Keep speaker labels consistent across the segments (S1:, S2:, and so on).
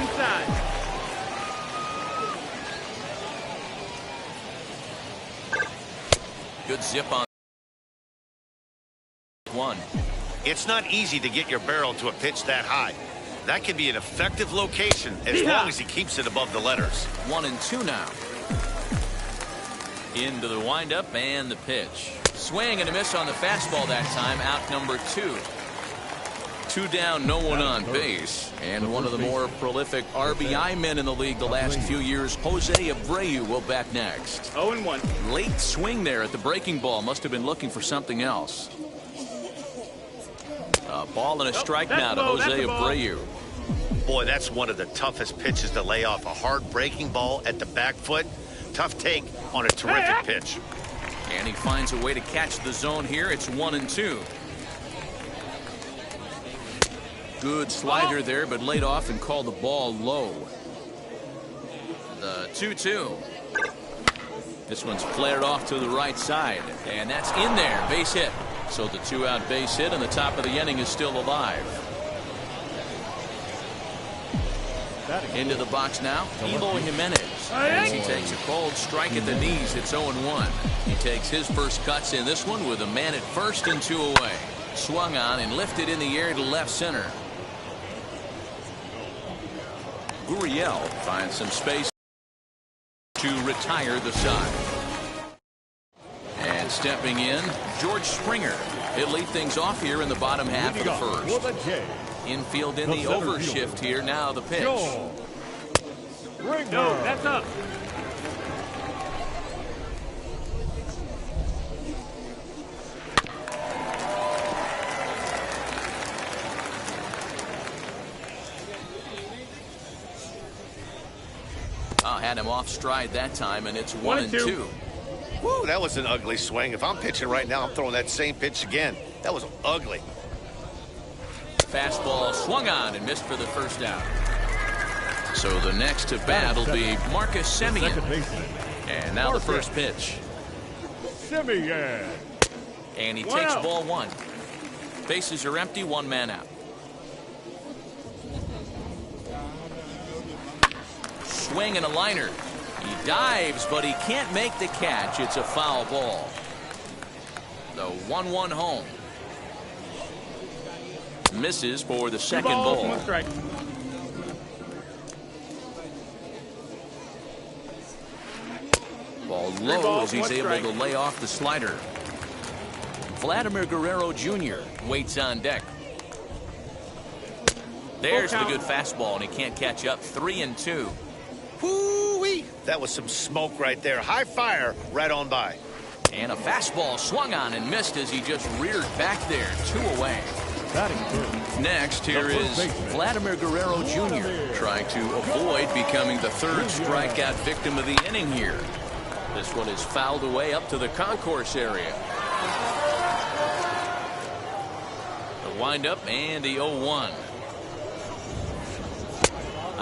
S1: Inside.
S2: Good zip on one.
S3: It's not easy to get your barrel to a pitch that high. That can be an effective location as long as he keeps it above the letters.
S2: 1-2 now. Into the windup and the pitch. Swing and a miss on the fastball that time. Out number 2. 2 down, no one on base. And one of the more prolific RBI men in the league the last few years, Jose Abreu, will bat next.
S1: 0-1.
S2: Late swing there at the breaking ball. Must have been looking for something else. A ball and a strike now to Jose Abreu.
S3: Boy, that's one of the toughest pitches to lay off. A hard breaking ball at the back foot. Tough take on a terrific pitch.
S2: And he finds a way to catch the zone here. It's 1-2. Good slider there, but laid off and called the ball low. The 2-2. This one's flared off to the right side, and that's in there. Base hit. So the 2-out base hit, and the top of the inning is still alive. Into the box now, Eloy Jimenez. As he takes a cold strike at the knees, it's 0-1. He takes his first cuts in this one with a man at first and 2 away. Swung on and lifted in the air to left center. Gurriel finds some space to retire the side. And stepping in, George Springer. He'll lead things off here in the bottom half of the first. Infield in the overshift here. Now the pitch.
S1: No, that's up.
S2: Had him off stride that time, and it's 1-2.
S3: Woo, that was an ugly swing. If I'm pitching right now, I'm throwing that same pitch again. That was ugly.
S2: Fastball swung on and missed for the first out. So the next to bat will be Marcus Semien. And now the first pitch.
S1: Semien.
S2: And he takes ball 1. Bases are empty, 1 man out. Swing and a liner. He dives, but he can't make the catch. It's a foul ball. The 1-1 home. Misses for the second ball.
S1: 1 strike.
S2: Ball low as he's able to lay off the slider. Vladimir Guerrero Jr. waits on deck. There's the good fastball, and he can't catch up. 3-2.
S3: Whoo-wee. That was some smoke right there. High fire right on by.
S2: And a fastball swung on and missed as he just reared back there. 2 away. Next, here is Vladimir Guerrero Jr. trying to avoid becoming the 3rd strikeout victim of the inning here. This one is fouled away up to the concourse area. The windup and the 0-1.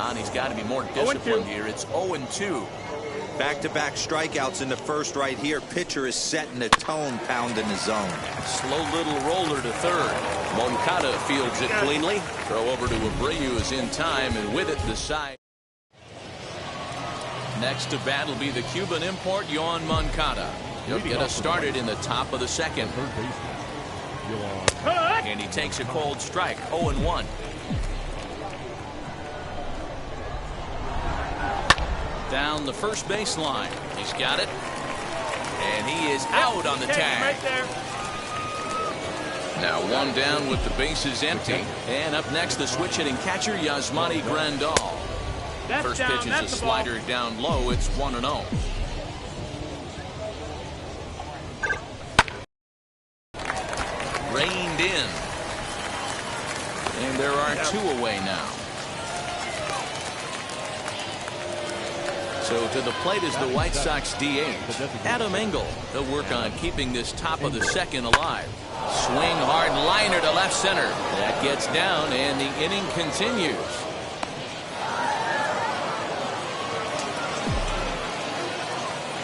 S2: And he's got to be more disciplined here. It's 0-2.
S4: Back-to-back strikeouts in the first right here. Pitcher is setting the tone, pounding the zone.
S2: Slow little roller to third. Moncada fields it cleanly. Throw over to Abreu is in time, and with it the side. Next to bat will be the Cuban import, Yoan Moncada. He'll get us started in the top of the second. And he takes a cold strike. 0-1. Down the first baseline. He's got it. And he is out on the tag.
S1: Right there.
S2: Now 1 down with the bases empty. And up next, the switch hitting catcher, Yasmani Grandal. First pitch is a slider down low. It's 1-0. Reined in. And there are 2 away now. So to the plate is the White Sox DH, Adam Engel. He'll work on keeping this top of the second alive. Swing hard liner to left center. That gets down, and the inning continues.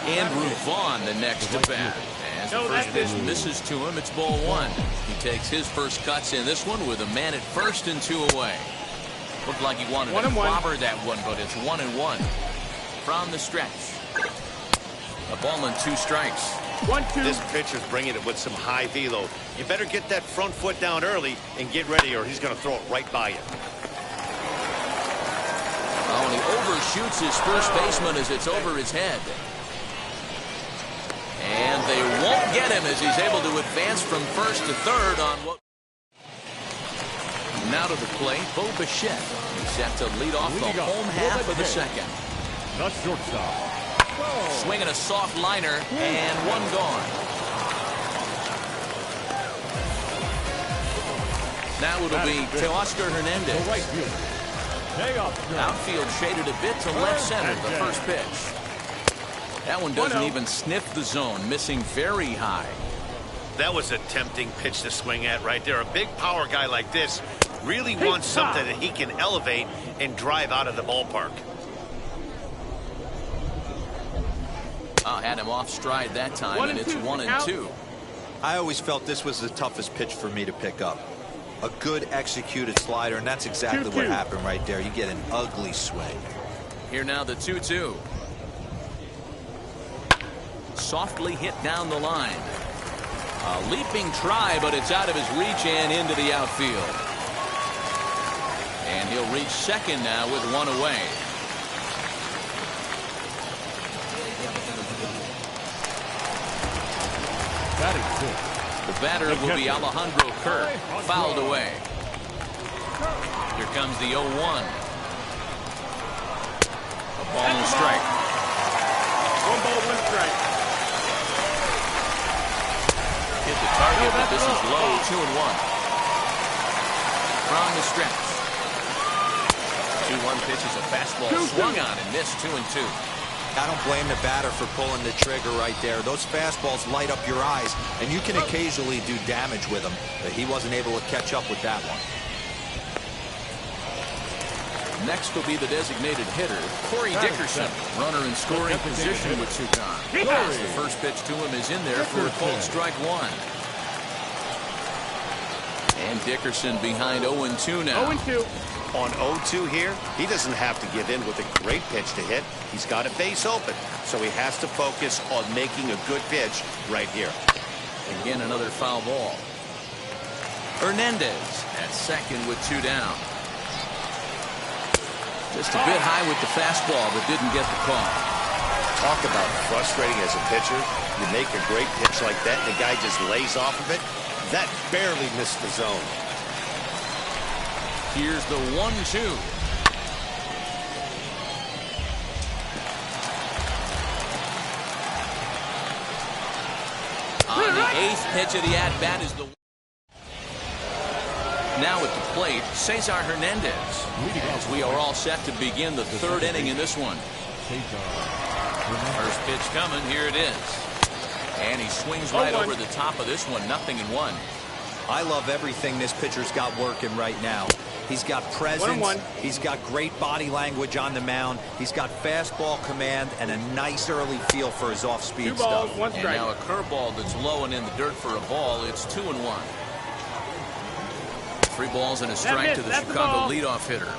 S2: Andrew Vaughn, the next to bat. As the first pitch misses to him, it's ball 1. He takes his first cuts in this one with a man at first and 2 away. Looked like he wanted to clobber that one, but it's 1-1 from the stretch. A ball and 2 strikes.
S3: 1-2. This pitcher's bringing it with some high velo. You better get that front foot down early and get ready, or he's going to throw it right by you.
S2: Oh, and he overshoots his first baseman as it's over his head. And they won't get him as he's able to advance from first to third on what. Now to the plate, Bo Bichette. He's set to lead off the home half of the second.
S1: The shortstop.
S2: Swinging a soft liner, and 1 gone. Now it'll be Teoscar Hernandez.
S1: The right fielder.
S2: Outfield shaded a bit to left center, the first pitch. That one doesn't even sniff the zone, missing very high.
S3: That was a tempting pitch to swing at right there. A big power guy like this really wants something that he can elevate and drive out of the ballpark.
S2: Had him off stride that time, and it's 1-2.
S4: I always felt this was the toughest pitch for me to pick up. A good executed slider, and that's exactly what happened right there. You get an ugly swing.
S2: Here now the 2-2. Softly hit down the line. A leaping try, but it's out of his reach and into the outfield. And he'll reach second now with 1 away. The batter will be Alejandro Kirk, fouled away. Here comes the 0-1. A ball and a strike.
S5: 1 ball, 1 strike.
S2: Hit the target, but this is low, 2-1. From the stretch. 2-1 pitch is a fastball swung on and missed, 2-2.
S4: I don't blame the batter for pulling the trigger right there. Those fastballs light up your eyes, and you can occasionally do damage with them. But he wasn't able to catch up with that one.
S2: Next will be the designated hitter, Corey Dickerson. Runner in scoring position with 2 gone. The first pitch to him is in there for a called strike 1. And Dickerson behind 0-2 now.
S5: 0-2.
S3: On 0-2 here, he doesn't have to give in with a great pitch to hit. He's got a base open, so he has to focus on making a good pitch right here.
S2: Again, another foul ball. Hernandez at second with 2 down. Just a bit high with the fastball, but didn't get the call.
S3: Talk about frustrating as a pitcher. You make a great pitch like that, and the guy just lays off of it. That barely missed the zone.
S2: Here's the 1-2. On the 8th pitch of the at-bat is the... Now at the plate, Cesar Hernandez. As we are all set to begin the 3rd inning in this one. First pitch coming, here it is. And he swings right over the top of this one, 0-1.
S4: I love everything this pitcher's got working right now. He's got presence. He's got great body language on the mound. He's got fastball command and a nice early feel for his off-speed stuff.
S2: And now a curveball that's low and in the dirt for a ball. It's 2-1. 3 balls and a strike to the Chicago leadoff hitter.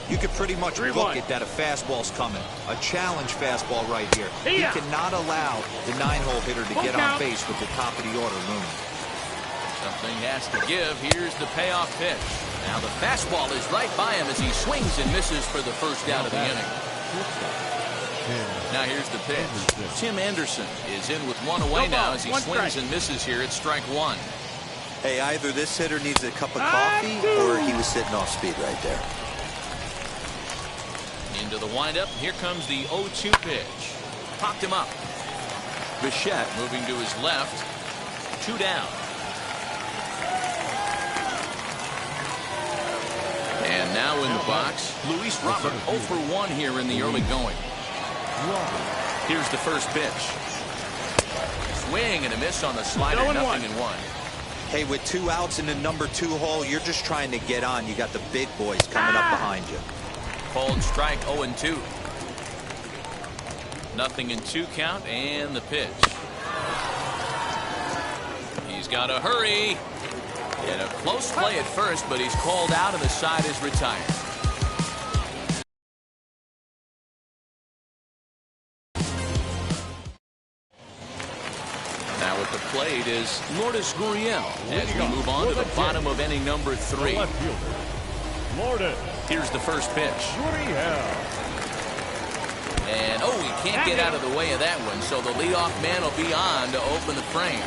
S4: You could pretty much look at that a fastball's coming. A challenge fastball right here. He cannot allow the 9-hole hitter to get on base with the top of the order looming.
S2: Something has to give. Here's the payoff pitch. Now the fastball is right by him as he swings and misses for the first out of the inning. Now here's the pitch. Tim Anderson is in with 1 away now as he swings and misses here at strike 1.
S4: Hey, either this hitter needs a cup of coffee or he was sitting off speed right there.
S2: Into the windup. Here comes the 0-2 pitch. Popped him up. Bichette moving to his left. 2 down. And now in the box, Luis Robert 0 for 1 here in the early going. Here's the first pitch. Swing and a miss on the slider, 0-1.
S4: Hey, with 2 outs in the number 2 hole, you're just trying to get on. You got the big boys coming up behind you.
S2: Called strike 0-2. 0-2 count and the pitch. He's got to hurry. And a close play at first, but he's called out and the side is retired. plate is Lourdes Gurriel as we move on to the bottom of inning number 3. Here's the first pitch. And, oh, he can't get out of the way of that one, so the leadoff man will be on to open the frame.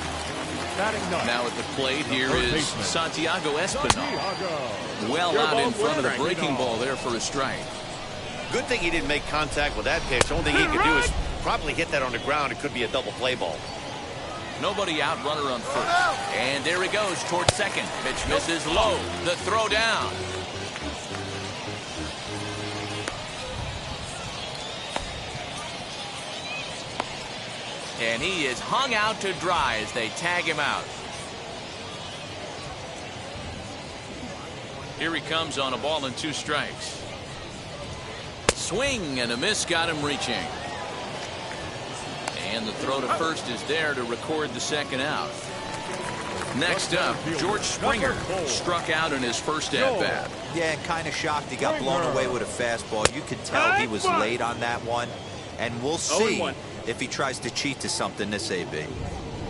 S2: Now at the plate, here is Santiago Espinal. Well out in front of the breaking ball there for a strike.
S3: Good thing he didn't make contact with that pitch. The only thing he could do is probably hit that on the ground. It could be a double play ball.
S2: Nobody out, runner on first. And there he goes towards second. Pitch misses low. The throw down. And he is hung out to dry as they tag him out. Here he comes on a ball and 2 strikes. Swing and a miss got him reaching. And the throw to first is there to record the second out. Next up, George Springer struck out in his first at-bat.
S4: Yeah, kind of shocked he got blown away with a fastball. You could tell he was late on that one. And we'll see if he tries to cheat to something this AB.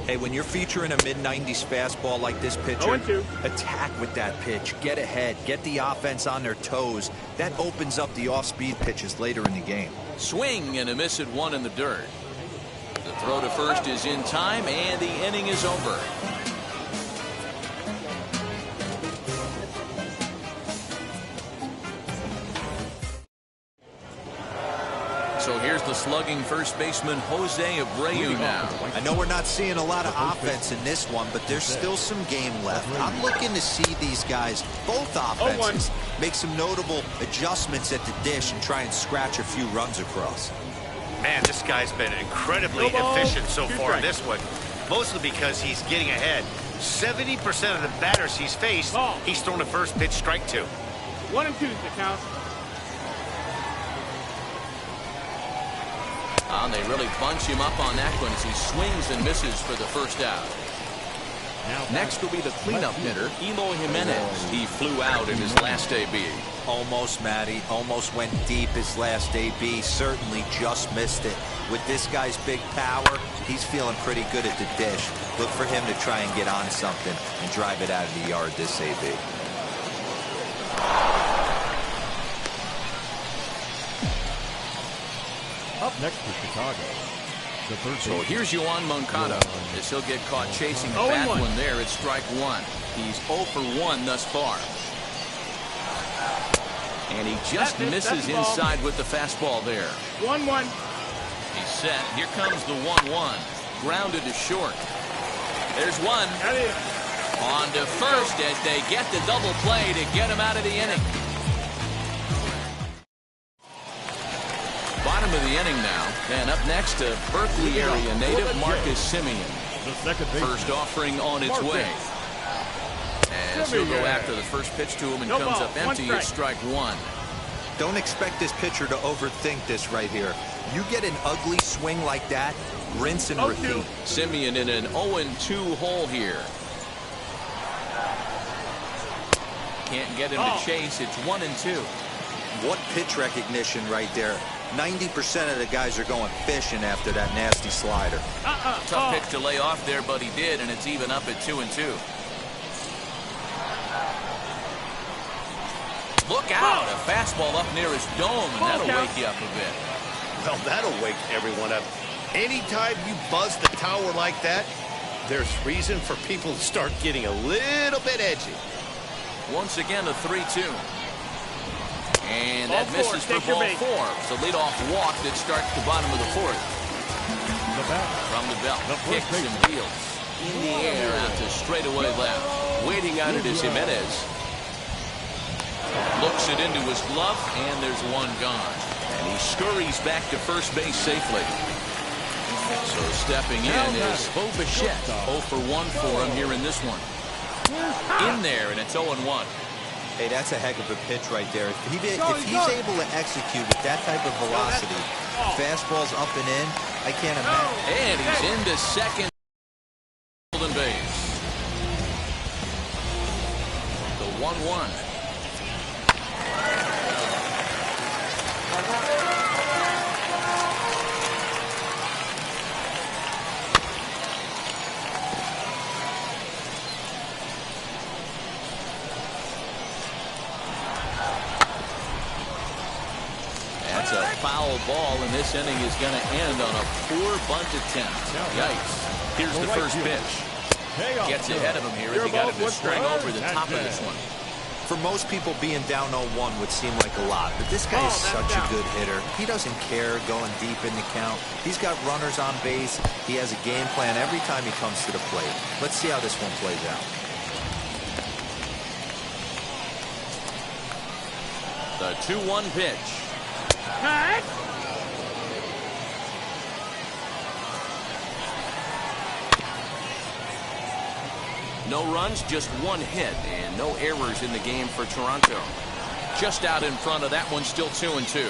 S4: Hey, when you're featuring a mid-90s fastball like this pitcher, attack with that pitch. Get ahead. Get the offense on their toes. That opens up the off-speed pitches later in the game.
S2: Swing and a miss at 1 in the dirt. The throw to first is in time, and the inning is over. So here's the slugging first baseman Jose Abreu now.
S4: I know we're not seeing a lot of offense in this one, but there's still some game left. I'm looking to see these guys, both offenses, make some notable adjustments at the dish and try and scratch a few runs across.
S3: Man, this guy's been incredibly efficient so far in this one, mostly because he's getting ahead. 70% of the batters he's faced, he's thrown a first pitch strike to.
S5: 1 and 2 is the count.
S2: And they really bunch him up on that one as he swings and misses for the first out. Next will be the cleanup hitter, Eloy Jimenez. He flew out in his last AB.
S4: Almost, Matty. Almost went deep his last AB. Certainly just missed it. With this guy's big power, he's feeling pretty good at the dish. Look for him to try and get on something and drive it out of the yard this AB.
S1: Up next for Chicago.
S2: So here's Yoan Moncada as he'll get caught chasing the bad one there at strike 1. He's 0 for 1 thus far. And he just misses inside with the fastball there.
S5: 1-1.
S2: He's set. Here comes the 1-1. Grounded to short. There's one. On to first as they get the double play to get him out of the inning. Bottom of the inning now. And up next to Berkeley area native Marcus Semien. First offering on its way. As he'll go after the first pitch to him and comes up empty at strike 1.
S4: Don't expect this pitcher to overthink this right here. You get an ugly swing like that, rinse and repeat.
S2: Semien in an 0-2 hole here. Can't get him to chase. It's 1-2.
S4: What pitch recognition right there. 90% of the guys are going fishing after that nasty slider.
S2: Tough pitch to lay off there, but he did, and it's even up at 2-2. Look out, a fastball up near his dome, and that'll wake you up a bit.
S3: Well, that'll wake everyone up. Anytime you buzz the tower like that, there's reason for people to start getting a little bit edgy.
S2: Once again, a 3-2. And that misses for ball 4. It's a leadoff walk that starts the bottom of the 4th. From the belt, kicks and deals. In the air out to straightaway left. Waiting on it is Jimenez. Looks it into his glove, and there's one gone. And he scurries back to first base safely. So stepping in is Bo Bichette. 0 for 1 for him here in this one. In there, and it's 0-1.
S4: Hey, that's a heck of a pitch right there. If he's able to execute with that type of velocity, fastballs up and in, I can't imagine.
S2: And he's into second. Golden base. The 1-1. a foul ball, and this inning is going to end on a poor bunt attempt. Yikes. Here's the first pitch. Gets ahead of him here as he got him to string over the top of this one.
S4: For most people, being down 0-1 would seem like a lot, but this guy is such a good hitter. He doesn't care going deep in the count. He's got runners on base. He has a game plan every time he comes to the plate. Let's see how this one plays out.
S2: The 2-1 pitch.
S5: Cut.
S2: No runs, just one hit, and no errors in the game for Toronto. Just out in front of that one, still 2-2.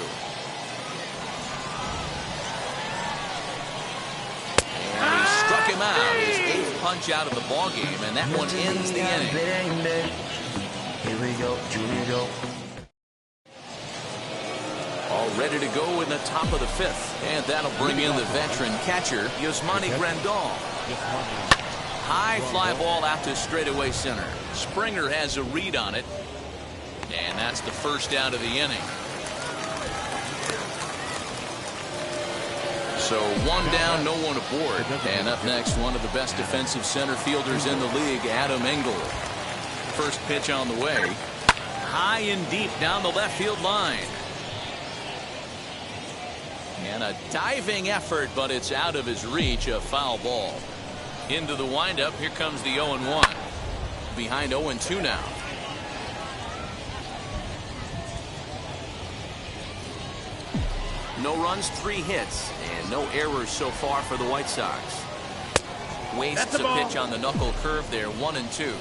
S2: And he struck him out. His 8th punch out of the ball game, and that one ends the inning.
S6: Here we go, Julio.
S2: All ready to go in the top of the 5th, and that'll bring in the veteran catcher, Yasmani Grandal. High fly ball out to straightaway center. Springer has a read on it, and that's the first out of the inning. So 1 down, no one aboard. And up next, one of the best defensive center fielders in the league, Adam Engel. First pitch on the way. High and deep down the left field line. And a diving effort, but it's out of his reach, a foul ball. Into the windup, here comes the 0-1. Behind 0-2 now. No runs, 3 hits, and no errors so far for the White Sox. Wastes a pitch on the knuckle curve there, 1-2.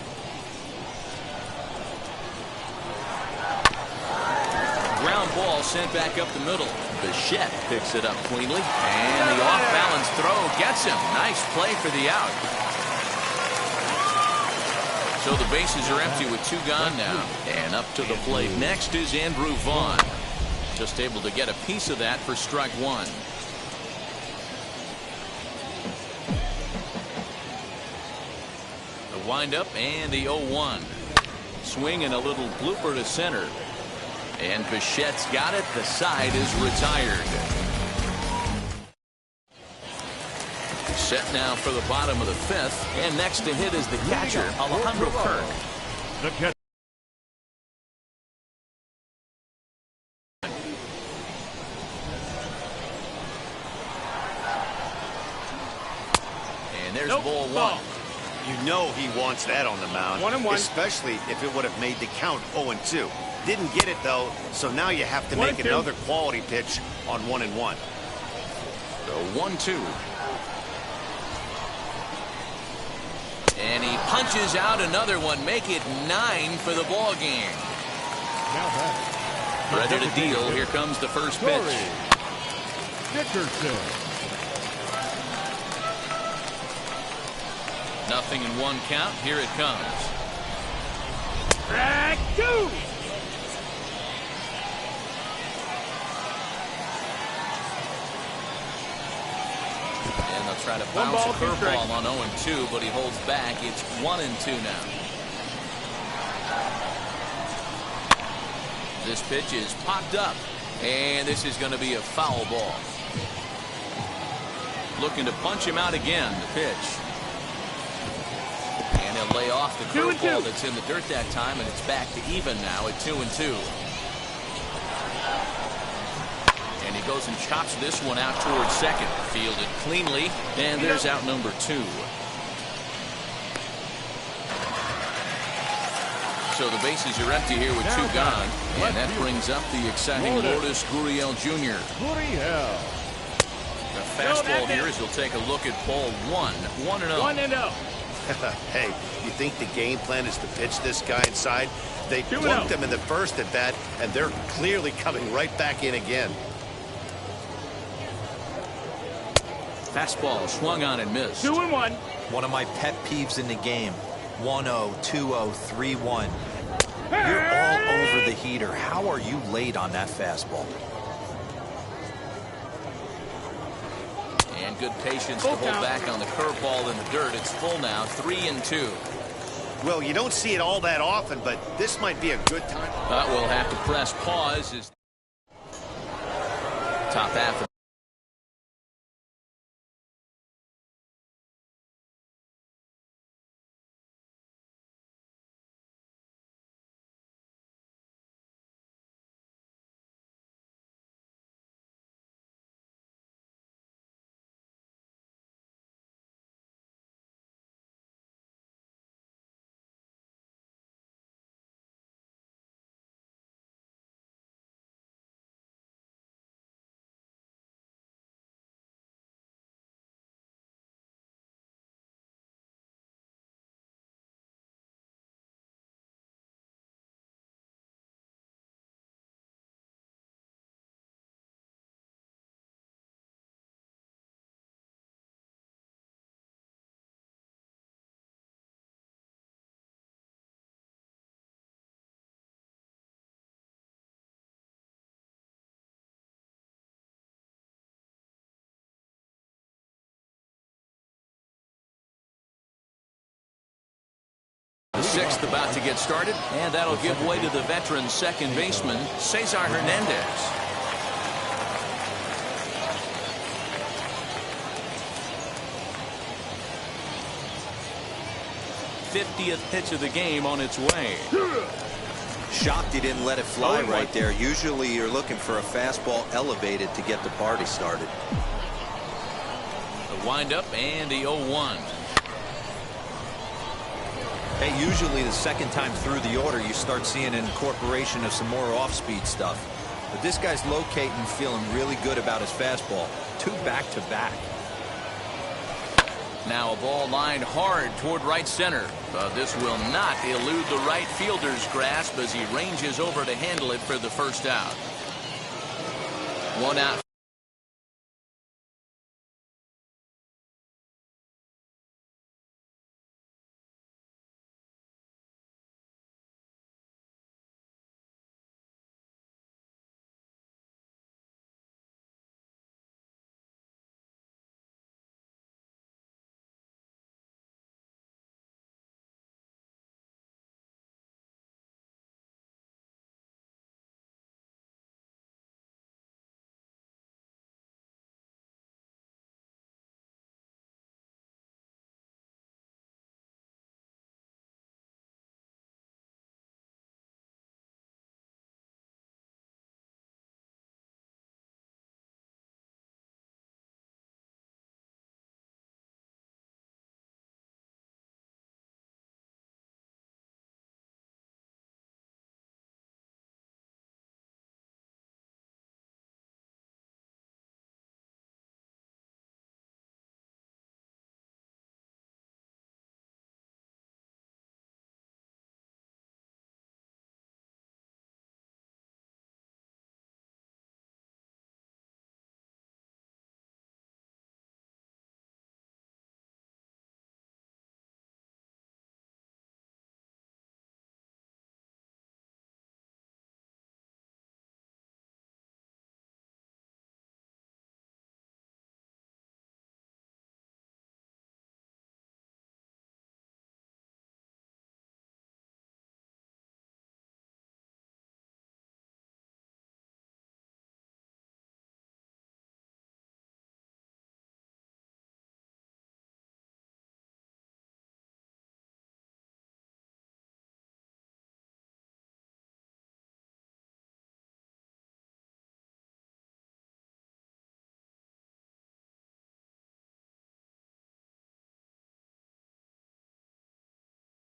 S2: Ground ball sent back up the middle. Bichette picks it up cleanly, and the off-balance throw gets him. Nice play for the out. So the bases are empty with 2 gone now. And up to the plate next is Andrew Vaughn. Just able to get a piece of that for strike 1. The windup and the 0-1. Swing and a little blooper to center. And Bichette's got it. The side is retired. Set now for the bottom of the 5th. And next to hit is the catcher, Alejandro Kirk.
S1: The catcher.
S2: And there's ball 1.
S3: You know he wants that on the mound,
S5: 1-1.
S3: especially if it would have made the count 0-2. Didn't get it, though, so now you have to make another quality pitch on 1-1.
S2: The 1-2. And he punches out another one. Make it 9 for the ball game. Ready to deal. Here comes the first pitch.
S1: Dickerson.
S2: Nothing in 1 count. Here it comes.
S5: Track 2.
S2: And they'll try to bounce a curveball on 0-2, but he holds back. It's 1-2 now. This pitch is popped up, and this is going to be a foul ball. Looking to punch him out again. The pitch. And he'll lay off the curveball that's in the dirt that time, and it's back to even now at 2-2. And he goes and chops this one out towards second. Fielded cleanly, and there's out number 2. So the bases are empty here with 2 gone, and that brings up the exciting Lourdes Gurriel Jr. The fastball here as he'll take a look at ball 1. 1-0.
S5: 1-0.
S3: Hey, you think the game plan is to pitch this guy inside? They plunked him in the first at bat, and they're clearly coming right back in again.
S2: Fastball swung on and missed.
S5: 2-1.
S4: One of my pet peeves in the game. 1-0, 2-0, 3-1. You're all over the heater. How are you late on that fastball?
S2: And good patience to hold back on the curveball in the dirt. It's full now, 3-2.
S3: Well, you don't see it all that often, but this might be a good time.
S2: But we'll have to press pause. Top half of the sixth about to get started, and that'll give way to the veteran second baseman, Cesar Hernandez. '50th pitch of the game on its way.
S4: Shocked he didn't let it fly right there. Usually you're looking for a fastball elevated to get the party started.
S2: The windup and the 0-1.
S4: Hey, usually the second time through the order you start seeing an incorporation of some more off-speed stuff. But this guy's locating, feeling really good about his fastball. 2 back-to-back.
S2: Now a ball lined hard toward right center. But this will not elude the right fielder's grasp as he ranges over to handle it for the first out. 1 out.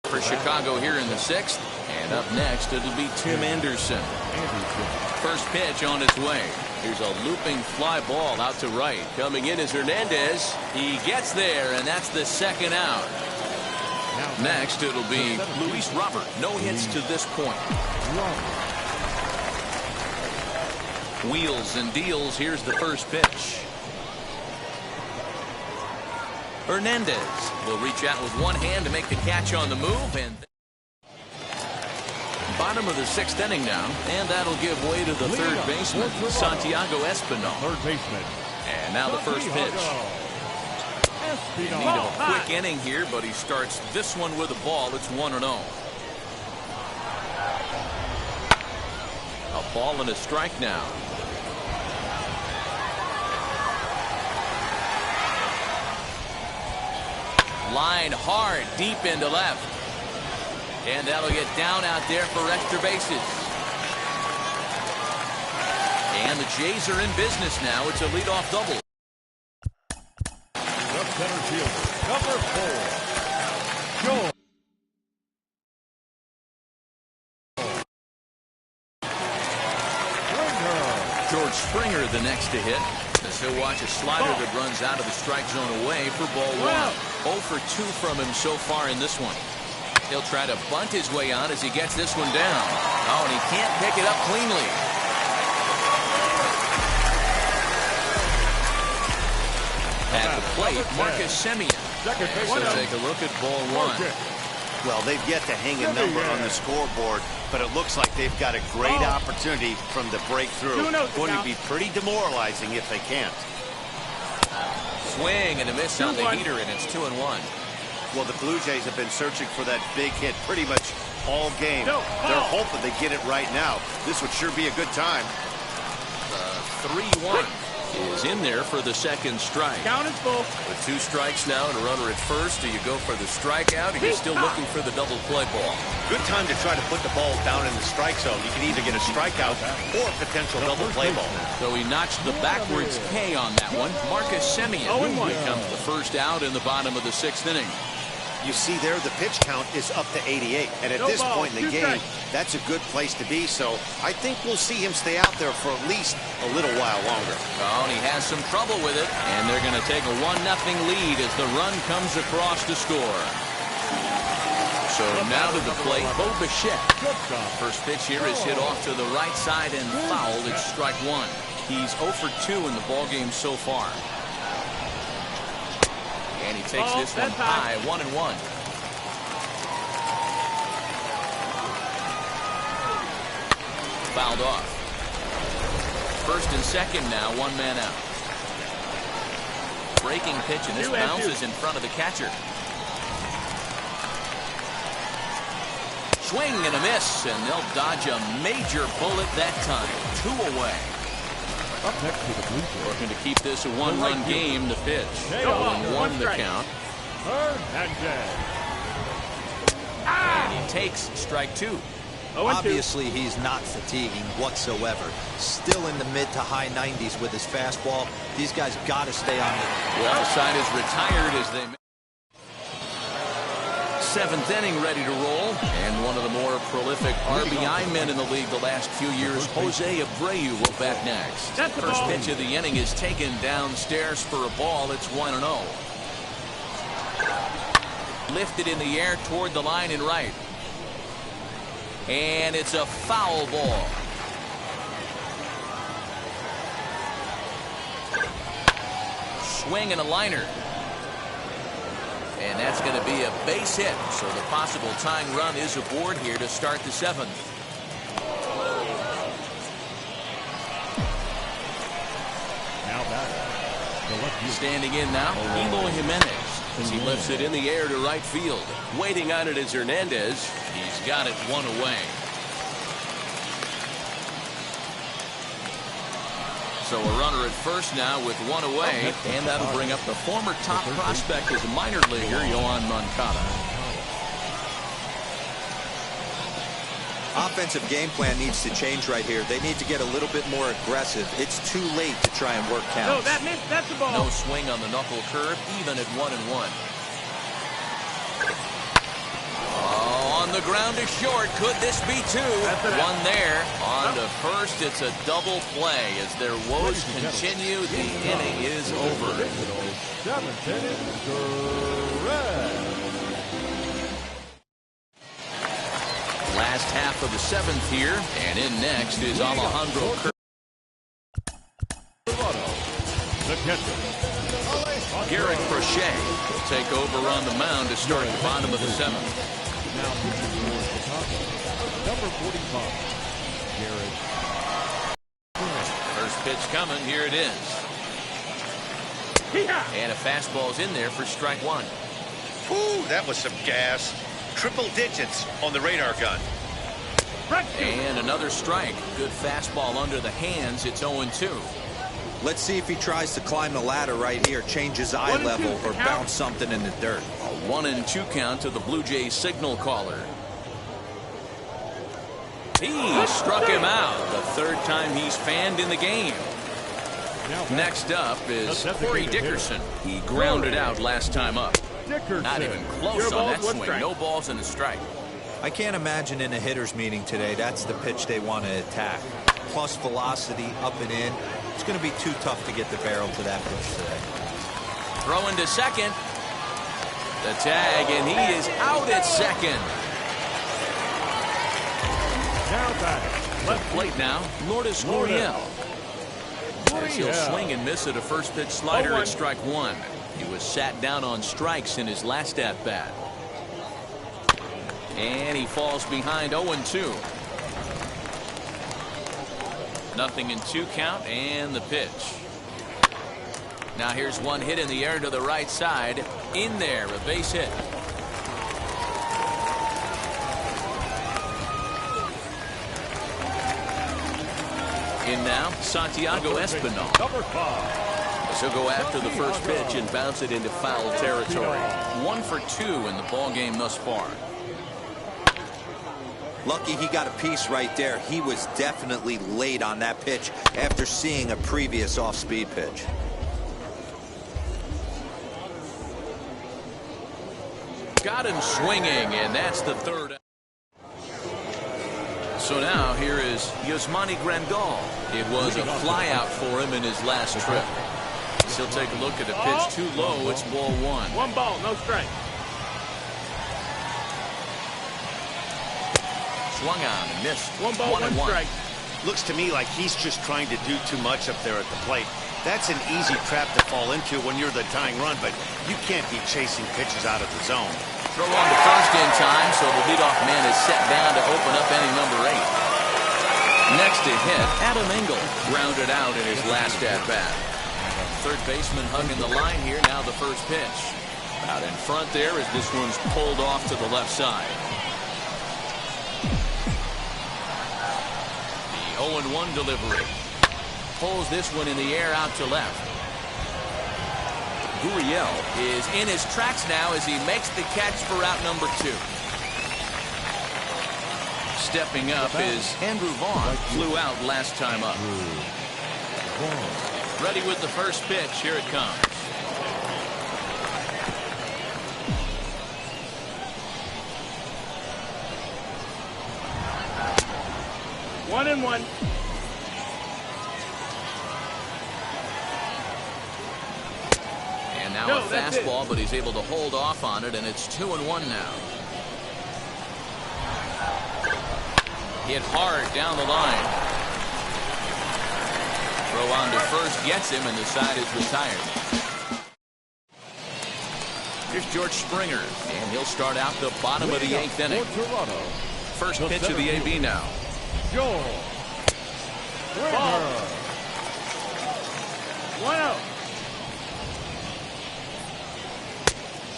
S2: For Chicago here in the 6th. And up next, it'll be Tim Anderson. First pitch on its way. Here's a looping fly ball out to right. Coming in is Hernandez. He gets there, and that's the second out. Next, it'll be Luis Robert. No hits to this point. Wheels and deals. Here's the first pitch. Hernandez will reach out with one hand to make the catch on the move. And bottom of the 6th inning now. And that'll give way to the third baseman, Santiago Espinal.
S1: Third baseman.
S2: And now the first pitch. In need of a quick inning here, but he starts this one with a ball. It's 1-0. A ball and a strike now. Line hard, deep into left. And that'll get down out there for extra bases. And the Jays are in business now. It's a leadoff double.
S1: The center fielder, number 4, George.
S2: George Springer the next to hit, as he'll watch a slider that runs out of the strike zone away for ball 1. 0 for 2 from him so far in this one. He'll try to bunt his way on as he gets this one down. Oh, and he can't pick it up cleanly. At the plate, Marcus Semien. So take a look at ball 1.
S3: Well, they've yet to hang a number on the scoreboard, but it looks like they've got a great opportunity from the breakthrough. Going to be pretty demoralizing if they can't.
S2: Swing and a miss on the heater, and it's 2-1.
S3: Well, the Blue Jays have been searching for that big hit pretty much all game. They're hoping they get it right now. This would sure be a good time.
S2: 3-1 is in there for the second strike.
S5: Count is full.
S2: With 2 strikes now and a runner at first, do you go for the strikeout, or you're still looking for the double play ball?
S3: Good time to try to put the ball down in the strike zone. You can either get a strikeout or a potential double play ball.
S2: So he notched the backwards K on that one. Marcus Semien becomes the first out in the bottom of the 6th inning.
S3: You see there, the pitch count is up to 88. And at this point in the game, that's a good place to be. So I think we'll see him stay out there for at least a little while longer.
S2: Oh, and he has some trouble with it. And they're going to take a 1-0 lead as the run comes across to score. So now to the plate, Bo Bichette. First pitch here is hit off to the right side and fouled. It's strike 1. He's 0 for 2 in the ballgame so far. And he takes this one high, 1-1. Fouled off. First and second now, 1 man out. Breaking pitch, and this bounces in front of the catcher. Swing and a miss, and they'll dodge a major bullet that time. 2 away.
S1: Up next to the Blue Jays.
S2: Looking to keep this a 1-run game. The pitch. 0-1 the count.
S1: Hernandez.
S2: And he takes strike 2.
S4: Obviously, he's not fatiguing whatsoever. Still in the mid to high 90s with his fastball. These guys got to stay on it.
S2: Well, the side is retired as they. 7th inning ready to roll, and one of the more prolific RBI men in the league the last few years, Jose Abreu, will bat next. First pitch of the inning is taken downstairs for a ball. It's 1-0. Lifted in the air toward the line and right. And it's a foul ball. Swing and a liner. And that's going to be a base hit. So the possible tying run is aboard here to start the 7th.
S1: Now back.
S2: Standing in now, Eloy Jimenez, as he lifts it in the air to right field. Waiting on it is Hernandez. He's got it 1 away. So a runner at first now with 1 away, and that'll bring up the former top prospect as a minor leaguer, Yoan Moncada.
S4: Offensive game plan needs to change right here. They need to get a little bit more aggressive. It's too late to try and work counts.
S5: No, that missed. That's the ball.
S2: No swing on the knuckle curve, even at 1-1. On the ground to short. Could this be 2? One there. On to first. It's a double play as their woes continue. The inning is over.
S1: 7th inning,
S2: Last half of the 7th here, and in next is Alejandro
S1: the catcher.
S2: Garrett Crochet will take over on the mound to start the bottom of the 7th.
S1: Now pitching for Chicago, number 45, Garrett.
S2: First pitch coming. Here it is. And a fastball's in there for strike 1.
S3: Whew, that was some gas. Triple digits on the radar gun.
S2: And another strike. Good fastball under the hands. It's 0-2.
S4: Let's see if he tries to climb the ladder right here, change his eye level, or bounce something in the dirt.
S2: 1-2 count to the Blue Jays signal caller. He struck him out. The third time he's fanned in the game. Next up is Corey Dickerson. He grounded out last time up. Not even close on that swing. No balls and a strike.
S4: I can't imagine in a hitter's meeting today that's the pitch they want to attack. Plus velocity up and in. It's going to be too tough to get the barrel to that pitch today.
S2: Throw into second. The tag, and he is out at second. To plate now, Lourdes Gurriel. As he'll swing and miss at a first pitch slider at strike one. He was sat down on strikes in his last at bat. And he falls behind 0-2. 0-2 count and the pitch. Now here's one hit in the air to the right side. In there, a base hit. In now, Santiago Espinal.
S1: Number 5.
S2: He'll go after the first pitch and bounce it into foul territory. 1 for 2 in the ball game thus far.
S4: Lucky he got a piece right there. He was definitely late on that pitch after seeing a previous off-speed pitch.
S2: Got him swinging, and that's the third. So now here is Yasmani Grandal. It was a flyout for him in his last trip. He'll take a look at the pitch too low. It's ball one.
S5: 1 ball, no strike.
S2: Swung on and missed.
S5: 1 ball, 1 strike.
S3: Looks to me like he's just trying to do too much up there at the plate. That's an easy trap to fall into when you're the tying run, but you can't be chasing pitches out of the zone.
S2: Throw on to first in time, so the leadoff man is set down to open up inning number 8. Next to hit, Adam Engel grounded out in his last at-bat. Third baseman hugging the line here, now the first pitch. Out in front there as this one's pulled off to the left side. The 0-1 delivery. Pulls this one in the air out to left. Gurriel is in his tracks now as he makes the catch for out number 2. Stepping up is Andrew Vaughn. Flew out last time up. Ready with the first pitch. Here it comes.
S5: One and one.
S2: And now a fastball, but he's able to hold off on it, and it's 2-1 now. Hit hard down the line. Throw on to first gets him, and the side is retired. Here's George Springer, and he'll start out the bottom of the 8th inning. First pitch of the AB now.
S1: George Springer.
S5: 1-0.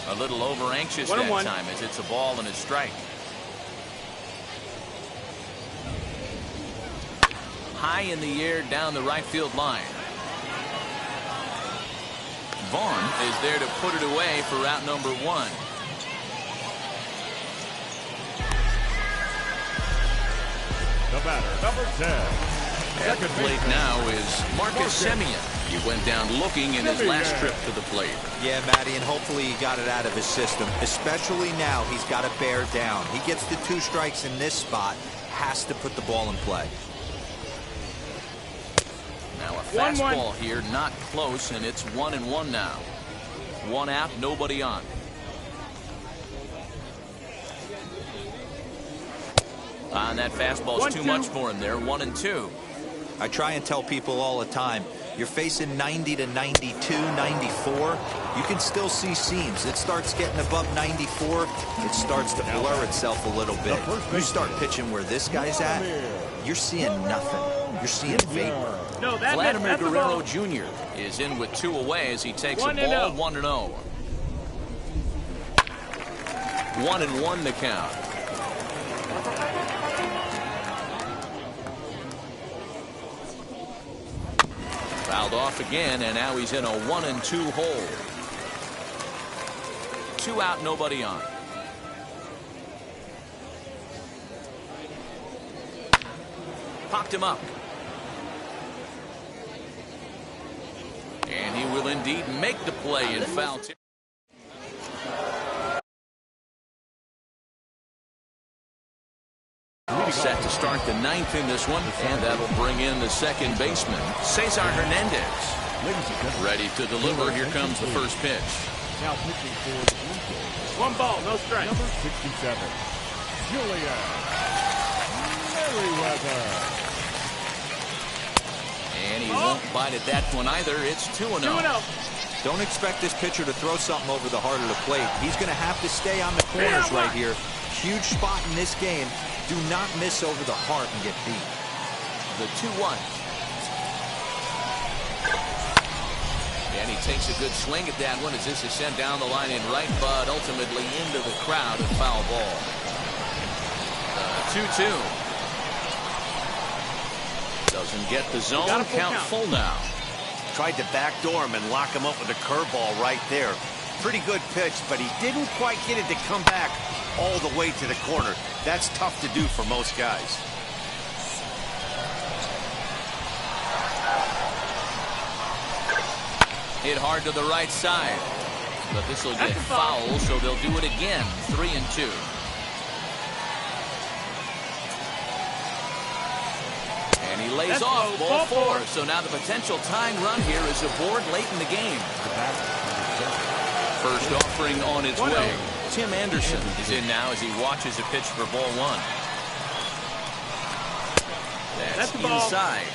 S2: A little over anxious that time as it's a ball and a strike. High in the air down the right field line. Vaughn is there to put it away for out number 1.
S1: The batter, number 10.
S2: At the plate now is Marcus Semien. He went down looking in his last trip to the plate.
S4: Yeah, Matty, and hopefully he got it out of his system. Especially now, he's got to bear down. He gets the 2 strikes in this spot, has to put the ball in play.
S2: Now a fastball here, not close, and it's 1-1 now. 1 out, nobody on. That fastball's too much for him there. 1-2.
S4: I try and tell people all the time, you're facing 90 to 92, 94. You can still see seams. It starts getting above 94. It starts to blur itself a little bit. You start pitching where this guy's at, you're seeing nothing. You're seeing vapor.
S2: Vladimir Guerrero Jr. is in with 2 away as he takes a ball. 1-0. 1-1 the count. Fouled off again, and now he's in a 1-2 hole. 2 out, nobody on. Popped him up. And he will indeed make the play in foul. Set to start the 9th in this one, and that'll bring in the second baseman, Cesar Hernandez. Ready to deliver. Here comes the first pitch.
S1: Now pitching for the Blue Jays.
S5: 1 ball, no strike.
S1: Number 67, Julian Merryweather.
S2: And he won't bite at that one either. It's 2-0.
S5: 2-0.
S4: Don't expect this pitcher to throw something over the heart of the plate. He's going to have to stay on the corners right here. Huge spot in this game. Do not miss over the heart and get beat.
S2: The 2-1. And he takes a good swing at that one as this is sent down the line in right, but ultimately into the crowd and foul ball. 2-2. Doesn't get the zone. Count full now.
S3: Tried to backdoor him and lock him up with a curveball right there. Pretty good pitch, but he didn't quite get it to come back all the way to the corner. That's tough to do for most guys.
S2: Hit hard to the right side, but this will get foul, so they'll do it again. 3-2. And he lays off ball 4. So now the potential tying run here is aboard late in the game. First offering on its way. Tim Anderson is in now as he watches a pitch for ball 1. That's inside.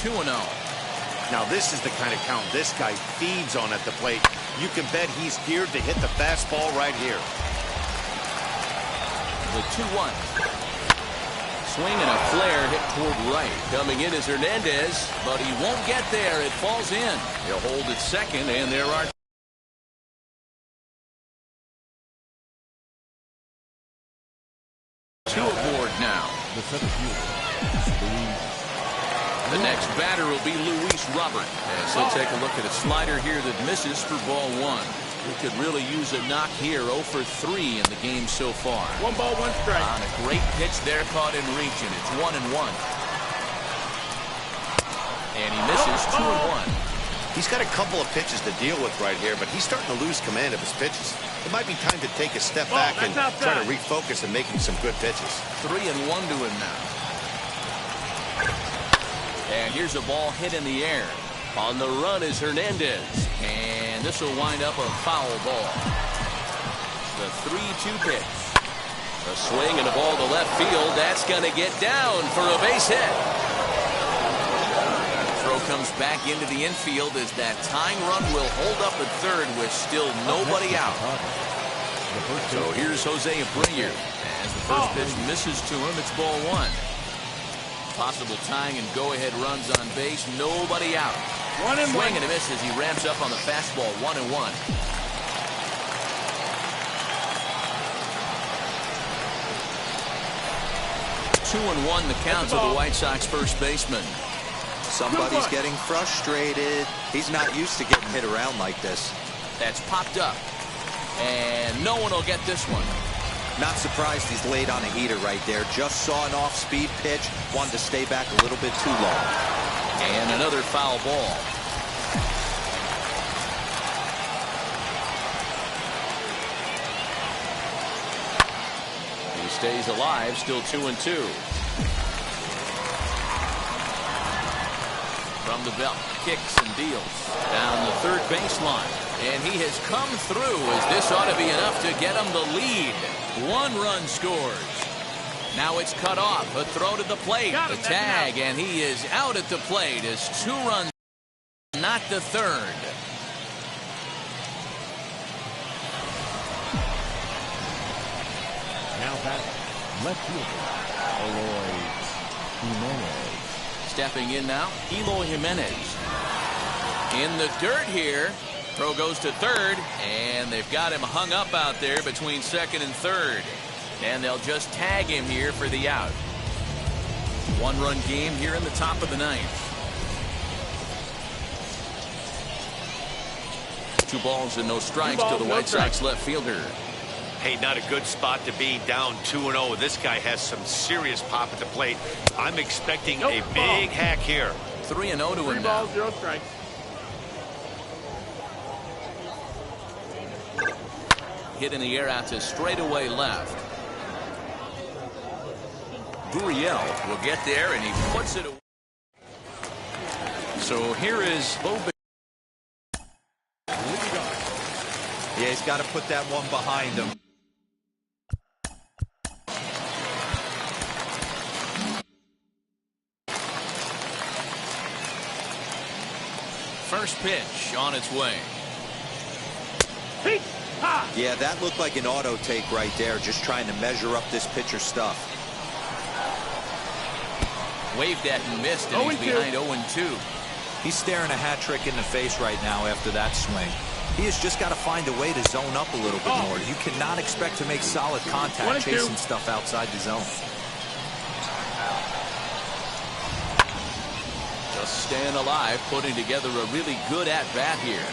S2: 2-0.
S3: Now this is the kind of count this guy feeds on at the plate. You can bet he's geared to hit the fastball right here.
S2: The 2-1. Swing and a flare hit toward right. Coming in is Hernandez, but he won't get there. It falls in. He'll hold it second, and there are 2 aboard now. The next batter will be Luis Robert, as he'll take a look at a slider here that misses for ball 1. He could really use a knock here. 0 for 3 in the game so far.
S5: 1 ball, 1 strike.
S2: On a great pitch there, caught in reach, and it's 1-1. And he misses 2-1.
S3: He's got a couple of pitches to deal with right here, but he's starting to lose command of his pitches. It might be time to take a step back and try to refocus and making some good pitches.
S2: 3-1 to him now. And here's a ball hit in the air. On the run is Hernandez. And this will wind up a foul ball. The 3-2 pitch. A swing and a ball to left field. That's going to get down for a base hit. Throw comes back into the infield as that tying run will hold up at third with still nobody out. So here's Jose Abreu. As the first pitch misses to him, it's ball 1. Possible tying and go-ahead runs on base. Nobody out. Swing and a miss as he ramps up on the fastball. 1-1. Two and 1 the count to the White Sox first baseman.
S4: Somebody's getting frustrated. He's not used to getting hit around like this.
S2: That's popped up. And no one will get this one.
S4: Not surprised he's laid on a heater right there. Just saw an off-speed pitch. Wanted to stay back a little bit too long.
S2: And another foul ball. He stays alive, still 2-2. From the belt, kicks and deals down the third baseline. And he has come through as this ought to be enough to get him the lead. 1 run scores. Now it's cut off. A throw to the plate. The tag, and he is out at the plate as 2 runs, not the third.
S1: Now back, left fielder, Eloy Jimenez.
S2: Stepping in now, Eloy Jimenez. In the dirt here. Throw goes to third, and they've got him hung up out there between second and third. And they'll just tag him here for the out. 1-run game here in the top of the 9th. 2 balls and no strikes to the White Sox left fielder.
S3: Hey, not a good spot to be, down 2-0. This guy has some serious pop at the plate. I'm expecting a big hack here.
S2: 3-0 to him
S5: 3
S2: now.
S5: balls, 0 strikes.
S2: Hit in the air out to straightaway left. Gurriel will get there, and he puts it away. So here is Bo.
S4: Yeah, he's got to put that one behind him.
S2: First pitch on its way.
S4: Yeah, that looked like an auto take right there, just trying to measure up this pitcher's stuff.
S2: Waved at and missed, and he's behind 0-2.
S4: He's staring a hat trick in the face right now after that swing. He has just got to find a way to zone up a little bit more. You cannot expect to make solid contact chasing stuff outside the zone.
S2: Just staying alive, putting together a really good at-bat here.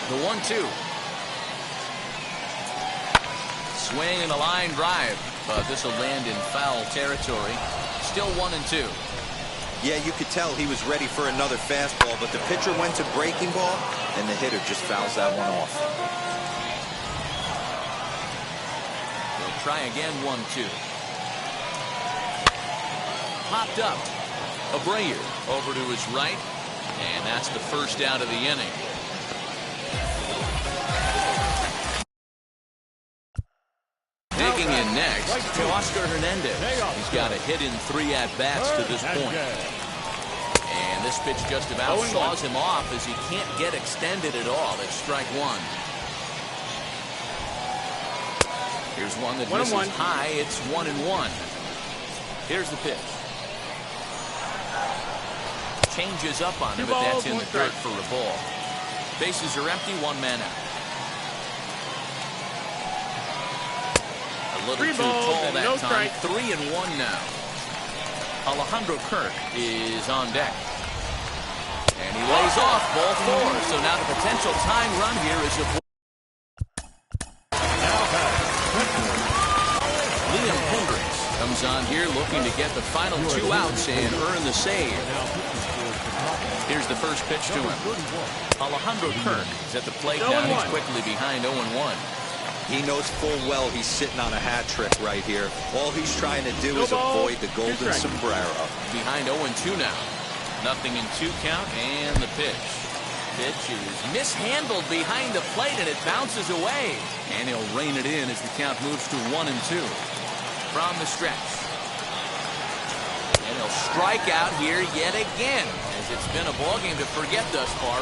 S2: The 1-2. Swing and a line drive, but this will land in foul territory. Still 1-2.
S4: Yeah, you could tell he was ready for another fastball, but the pitcher went to breaking ball, and the hitter just fouls that one off.
S2: They'll try again, 1-2. Popped up. Abreu over to his right, and that's the first out of the inning. Taking in next, Oscar Hernandez. He's got a hit in 3 at-bats to this point. And this pitch just about saws him off as he can't get extended at all. It's strike 1. Here's one that misses high. It's 1-1. Here's the pitch. Changes up on him, but that's in the dirt for a ball. Bases are empty, 1 man out. A little too tall that time. 3-1 now. Alejandro Kirk is on deck. And he lays off ball 4. So now the potential tying run here is a Liam Hendricks comes on here looking to get the final 2 outs and earn the save. Here's the first pitch to him. Alejandro Kirk is at the plate now. He's quickly behind 0-1.
S4: He knows full well he's sitting on a hat trick right here. All he's trying to do is avoid the golden sombrero.
S2: Behind 0-2 now. Nothing in 2 count, and the pitch. Pitch is mishandled behind the plate, and it bounces away. And he'll rein it in as the count moves to 1-2 from the stretch. And he'll strike out here yet again, as it's been a ballgame to forget thus far.